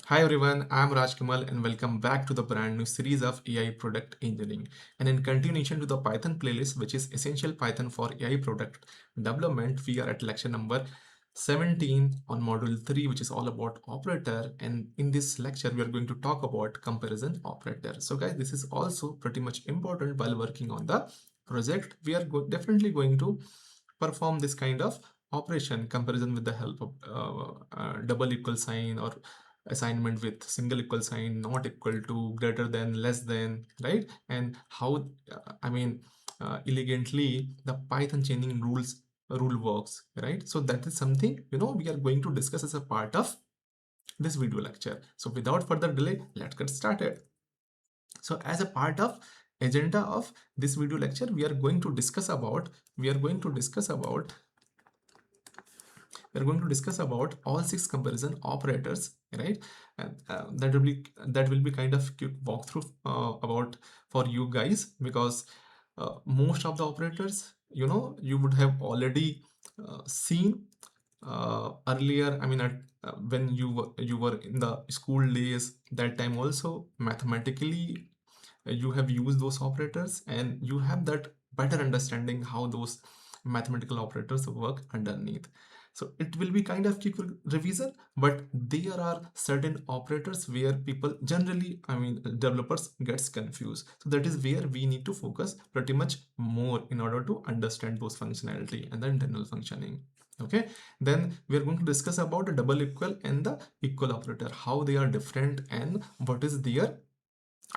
Hi everyone, I'm Kamal and welcome back to the brand new series of AI product engineering. And in continuation to the Python playlist, which is Essential Python for AI product development, we are at lecture number 17 on module 3, which is all about operator. And in this lecture, we are going to talk about comparison operator. So guys, this is also pretty much important while working on the project. We are definitely going to perform this kind of operation comparison with the help of double equal sign or assignment with single equal sign, not equal to, greater than, less than, right? And how elegantly the Python chaining rule works, right? So that is something we are going to discuss as a part of this video lecture. So without further delay, let's get started. So as a part of agenda of this video lecture, we are going to discuss about all six comparison operators, right? And that will be kind of quick walkthrough about for you guys, because most of the operators you would have already seen earlier. I mean, when you were in the school days, that time also mathematically you have used those operators and you have that better understanding how those mathematical operators work underneath. So it will be kind of quick revision, but there are certain operators where people generally, I mean, developers gets confused. So that is where we need to focus pretty much more in order to understand those functionality and the internal functioning. Okay, then we are going to discuss about the double equal and the equal operator, how they are different and what is their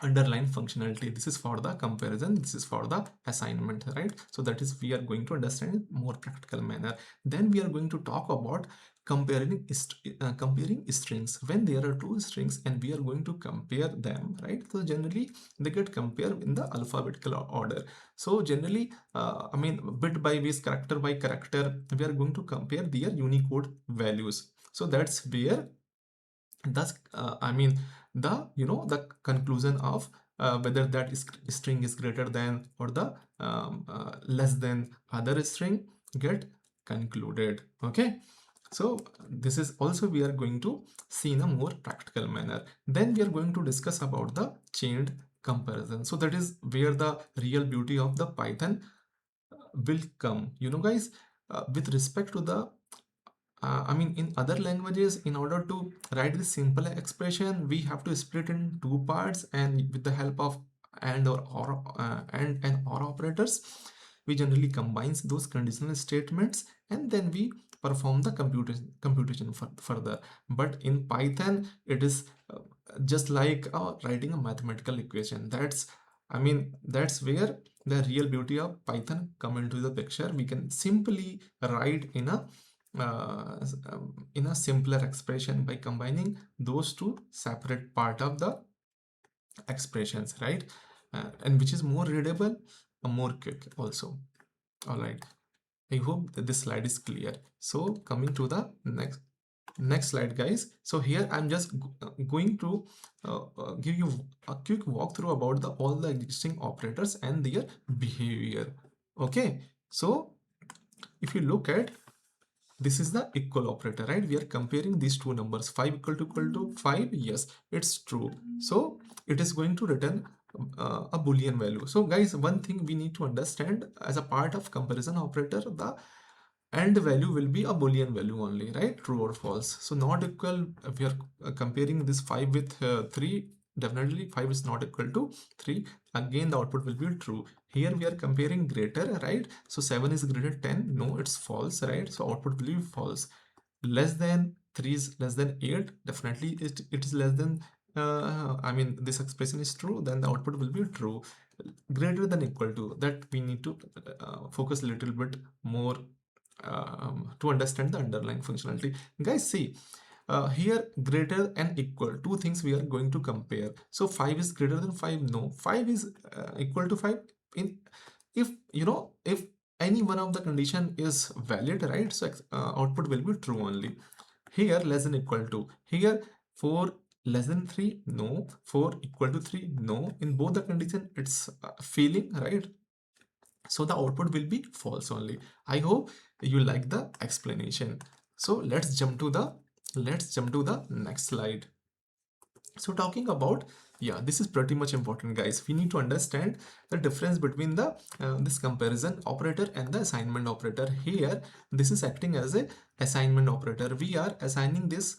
underline functionality. This is for the comparison, this is for the assignment, right? So that is we are going to understand in more practical manner. Then we are going to talk about comparing strings. When there are two strings and we are going to compare them, right? So generally they get compared in the alphabetical order. So generally I mean, bit by bit, character by character, we are going to compare their Unicode values. So that's where thus I mean, the conclusion of whether that string is greater than or the less than other string get concluded. Okay, so this is also we are going to see in a more practical manner. Then we are going to discuss about the chained comparison. So that is where the real beauty of the Python will come, guys. With respect to the I mean, in other languages, in order to write this simple expression, we have to split in two parts, and with the help of and or operators, we generally combines those conditional statements, and then we perform the computation further. But in Python, it is just like writing a mathematical equation. I mean, that's where the real beauty of Python come into the picture. We can simply write in a simpler expression by combining those two separate part of the expressions, right? And which is more readable, more quick also. All right, I hope that this slide is clear. So coming to the next slide, guys. So here I'm just going to give you a quick walkthrough about all the existing operators and their behavior. Okay, so if you look at, this is the equal operator, right? We are comparing these two numbers, 5 equal to 5. Yes, it's true. So it is going to return a boolean value. So guys, one thing we need to understand, as a part of comparison operator, the end value will be a boolean value only, right? True or false. So not equal, we are comparing this 5 with 3. Definitely 5 is not equal to 3. Again, the output will be true. Here we are comparing greater, right? So 7 is greater 10. No, it's false, right? So output will be false. Less than 3 is less than 8. Definitely it is less than I mean, this expression is true, then the output will be true. Greater than equal to, that we need to focus a little bit more to understand the underlying functionality. Guys, see, here greater and equal, two things we are going to compare. So 5 is greater than 5. No, 5 is equal to 5 in, if if any one of the condition is valid, right? So output will be true only. Here less than equal to, here 4 less than 3. No, 4 equal to 3. No, in both the condition it's failing, right? So the output will be false only. I hope you like the explanation. So let's jump to the next slide. So talking about, yeah, this is pretty much important, guys. We need to understand the difference between the this comparison operator and the assignment operator. Here this is acting as a assignment operator. We are assigning this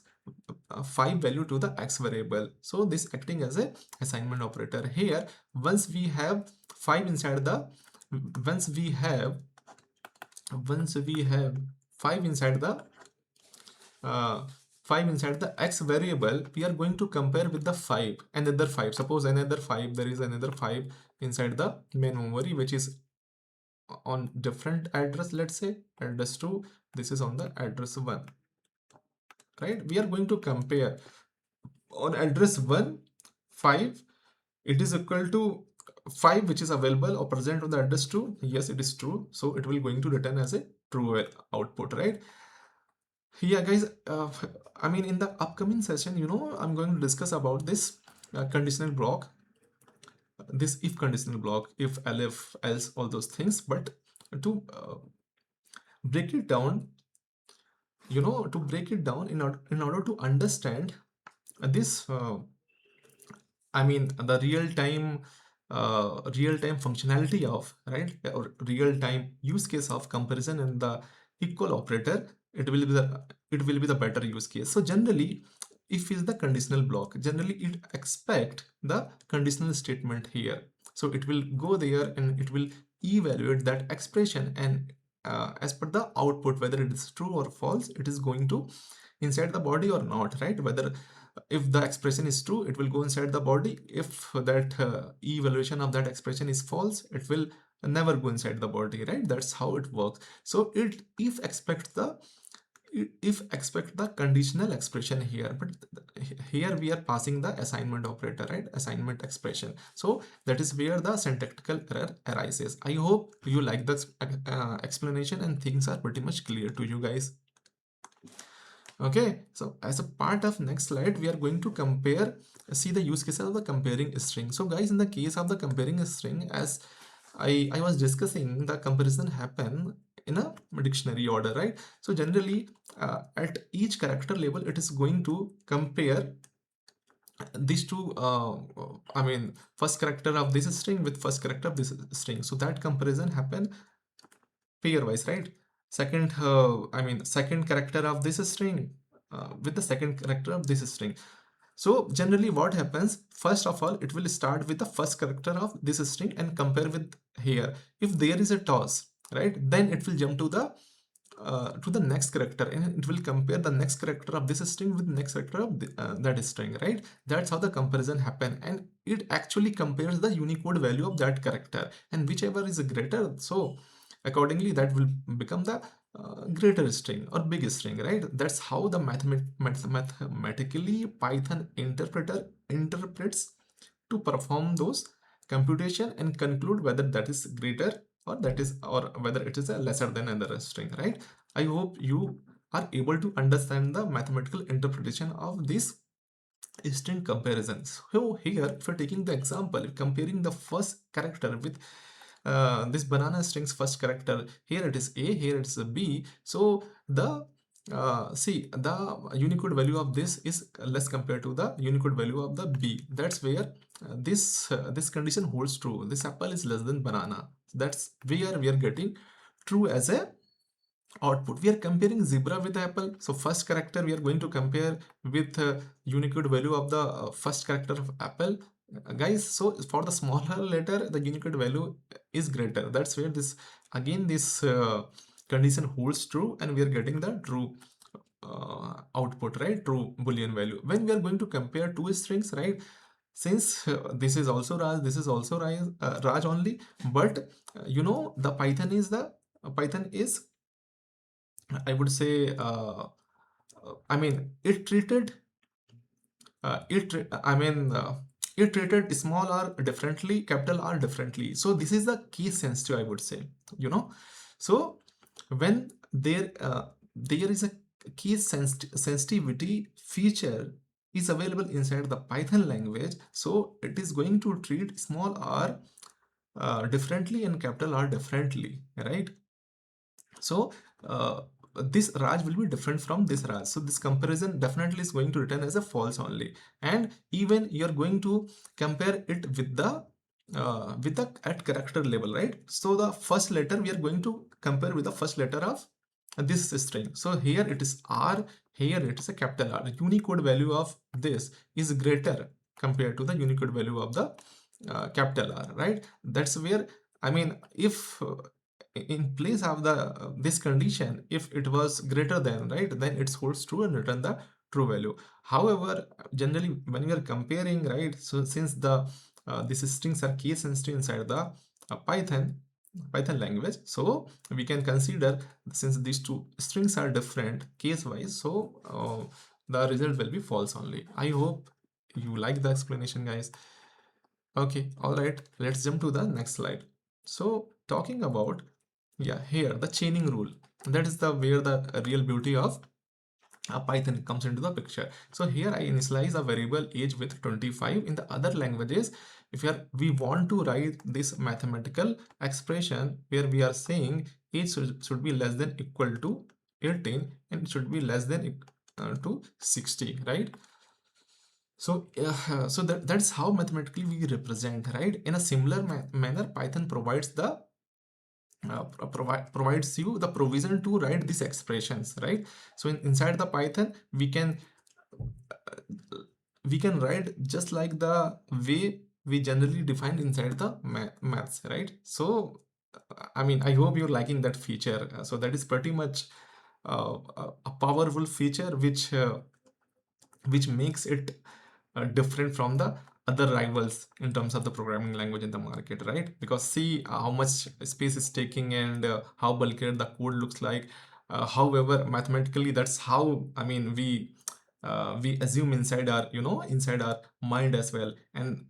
5 value to the x variable, so this acting as a assignment operator. Here once we have 5 inside the once we have once we have 5 inside the uh, 5 inside the x variable, we are going to compare with the 5, another 5. Suppose another 5, there is another 5 inside the main memory, which is on different address. Let's say address 2, this is on the address 1, right? We are going to compare on address 1, 5, it is equal to 5 which is available or present on the address 2. Yes, it is true, so it will going to return as a true output, right? Yeah, guys, I mean, in the upcoming session, I'm going to discuss about this conditional block, this if conditional block, if, elif, else, all those things. But to break it down, to break it down in order to understand this, I mean, the real-time functionality of, right, or real-time use case of comparison and the equal operator, it will be the better use case. So generally, if is the conditional block, generally it expect the conditional statement here. So it will go there and it will evaluate that expression, and as per the output, whether it is true or false, it is going to inside the body or not, right? Whether if the expression is true, it will go inside the body. If that evaluation of that expression is false, it will never go inside the body, right? That's how it works. So it if expect the conditional expression here, but here we are passing the assignment operator, right? Assignment expression. So that is where the syntactical error arises. I hope you like this explanation and things are pretty much clear to you guys. Okay, so as a part of next slide, we are going to see the use cases of the comparing string. So guys, in the case of the comparing string, as I was discussing, the comparison happen in a dictionary order, right? So generally, at each character level, it is going to compare these two, I mean, first character of this string with first character of this string. So that comparison happen pairwise, right? Second character of this string with the second character of this string. So generally what happens, first of all, it will start with the first character of this string and compare with here. If there is a toss, right, then it will jump to the next character and it will compare the next character of this string with next character of that string, right? That's how the comparison happen, and it actually compares the Unicode value of that character, and whichever is greater, so accordingly that will become the greater string or big string, right? That's how the mathematically Python interpreter interprets to perform those computation and conclude whether that is greater or whether it is a lesser than another string, right? I hope you are able to understand the mathematical interpretation of these string comparisons. So here, if you're taking the example, comparing the first character with this banana string's first character, here it is A, here it is a B. So the see, the Unicode value of this is less compared to the Unicode value of the B. That's where this condition holds true. This apple is less than banana. That's where we are getting true as a output. We are comparing zebra with apple. So first character we are going to compare with Unicode value of the first character of apple. Guys, so for the smaller letter, the Unicode value is greater. That's where this condition holds true, and we are getting the true output, right? True Boolean value. When we are going to compare two strings, right? Since this is also Raj, this is also Raj only, but the Python is, I would say, I mean, it treated it treated small r differently, capital R differently. So this is the key sensitive, I would say. So when there is a key sensitivity feature is available inside the Python language, so it is going to treat small r differently and capital R differently, right? So this Raj will be different from this Raj. So this comparison definitely is going to return as a false only. And even you're going to compare it with the at character level, right? So the first letter we are going to compare with the first letter of this string. So here it is R, here it is a capital R. The Unicode value of this is greater compared to the Unicode value of the capital R, right? That's where, I mean, if in place of the this condition, if it was greater than, right, then it holds true and return the true value. However, generally when we are comparing, right, so since the these strings are case sensitive inside the Python language, so we can consider, since these two strings are different case wise, so the result will be false only. I hope you like the explanation, guys. Okay, all right, let's jump to the next slide. So talking about, yeah, here the chaining rule, that is the where the real beauty of Python comes into the picture. So here I initialize a variable age with 25. In the other languages, if we want to write this mathematical expression where we are saying age should be less than equal to 18 and it should be less than to 60, right? So, so that's how mathematically we represent, right? In a similar manner, Python provides the provides you the provision to write these expressions, right? So inside the Python, we can write just like the way we generally define inside the maths, right? So I mean, I hope you're liking that feature. So that is pretty much a powerful feature which makes it different from the other rivals in terms of the programming language in the market, right? Because see how much space is taking and how bulky the code looks like. However, mathematically, that's how, I mean, we assume inside our, inside our mind as well, and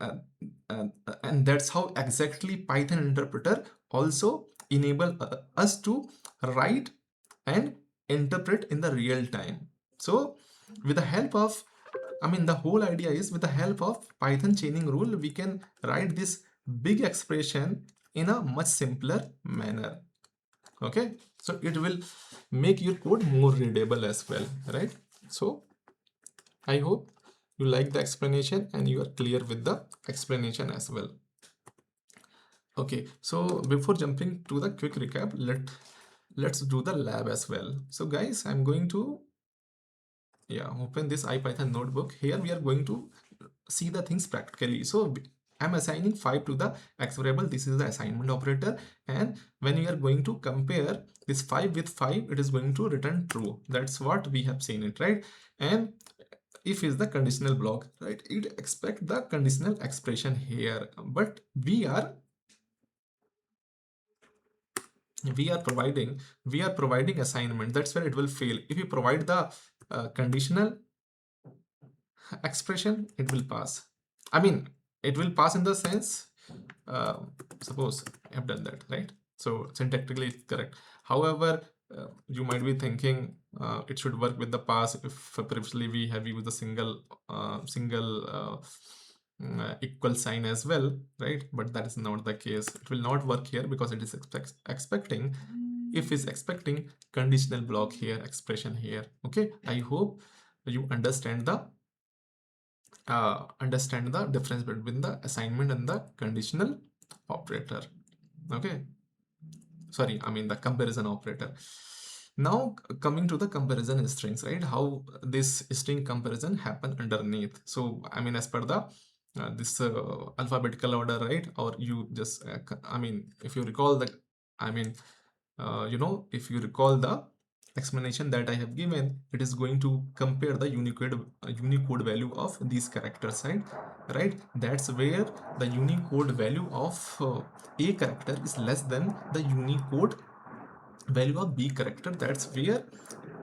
that's how exactly Python interpreter also enable us to write and interpret in the real time. So with the help of, I mean, the whole idea is with the help of Python chaining rule, we can write this big expression in a much simpler manner. Okay, so it will make your code more readable as well, right? So I hope you like the explanation and you are clear with the explanation as well. Okay, so before jumping to the quick recap, let's do the lab as well. So guys, I'm going to open this IPython notebook. Here we are going to see the things practically. So I'm assigning 5 to the x variable. This is the assignment operator, and when we are going to compare this 5 with 5, it is going to return true. That's what we have seen it, right? And if is the conditional block, right, it expect the conditional expression here, but we are providing assignment. That's where it will fail. If you provide the conditional expression, it will pass. I mean, it will pass in the sense, uh, suppose I've done that, right? So syntactically it's correct. However, you might be thinking it should work with the pass if previously we have used a single equal sign as well, right? But that is not the case. It will not work here because it is expecting, if is expecting conditional block here, expression here. Okay, I hope you understand the difference between the assignment and the conditional operator. Okay, sorry, I mean the comparison operator. Now coming to the comparison strings, right? How this string comparison happen underneath. So I mean, as per the this alphabetical order, right? Or you just I mean, if you recall the, I mean, if you recall the explanation that I have given, it is going to compare the Unicode value of these characters, right? That's where the Unicode value of a character is less than the Unicode value of B character. That's where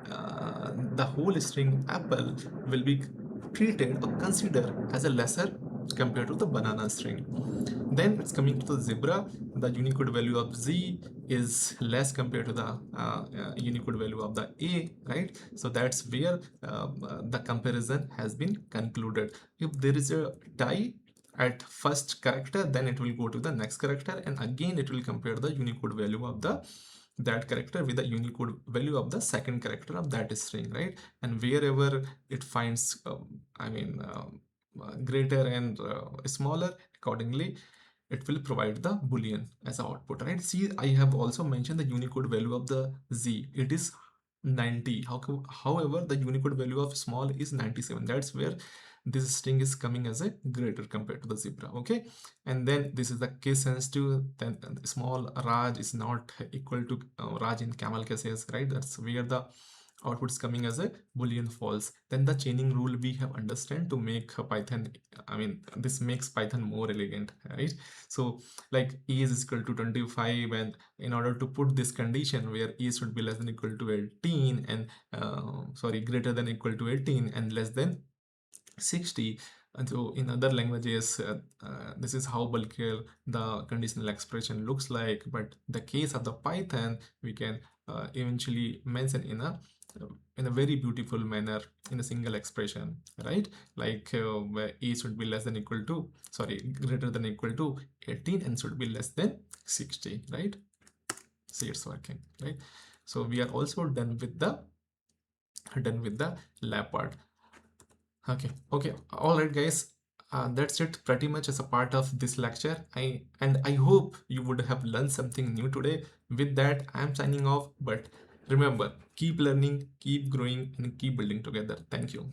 the whole string apple will be treated or considered as a lesser compared to the banana string. Then it's coming to the zebra. The Unicode value of Z is less compared to the Unicode value of the A, right? So that's where the comparison has been concluded. If there is a tie at first character, then it will go to the next character, and again it will compare the Unicode value of the that character with the Unicode value of the second character of that string, right? And wherever it finds greater and smaller, accordingly it will provide the boolean as a output, right? See, I have also mentioned the Unicode value of the Z, it is 90. However, the Unicode value of small is 97. That's where this string is coming as a greater compared to the zebra. Okay, and then this is the case sensitive. Then small Raj is not equal to Raj in camel cases, right? That's where the output is coming as a boolean false. Then the chaining rule we have understand to make Python, this makes Python more elegant, right? So like e is equal to 25, and in order to put this condition where e should be less than equal to 18 and greater than equal to 18 and less than 60. And so in other languages, this is how bulkier the conditional expression looks like. But the case of the Python, we can eventually mention in a very beautiful manner in a single expression, right? Like where e should be less than equal to, greater than equal to 18 and should be less than 60, right? See, it's working, right? So we are also done with the lab part. Okay, all right, guys. That's it pretty much as a part of this lecture. I hope you would have learned something new today. With that, I'm signing off. But remember, keep learning, keep growing, and keep building together. Thank you.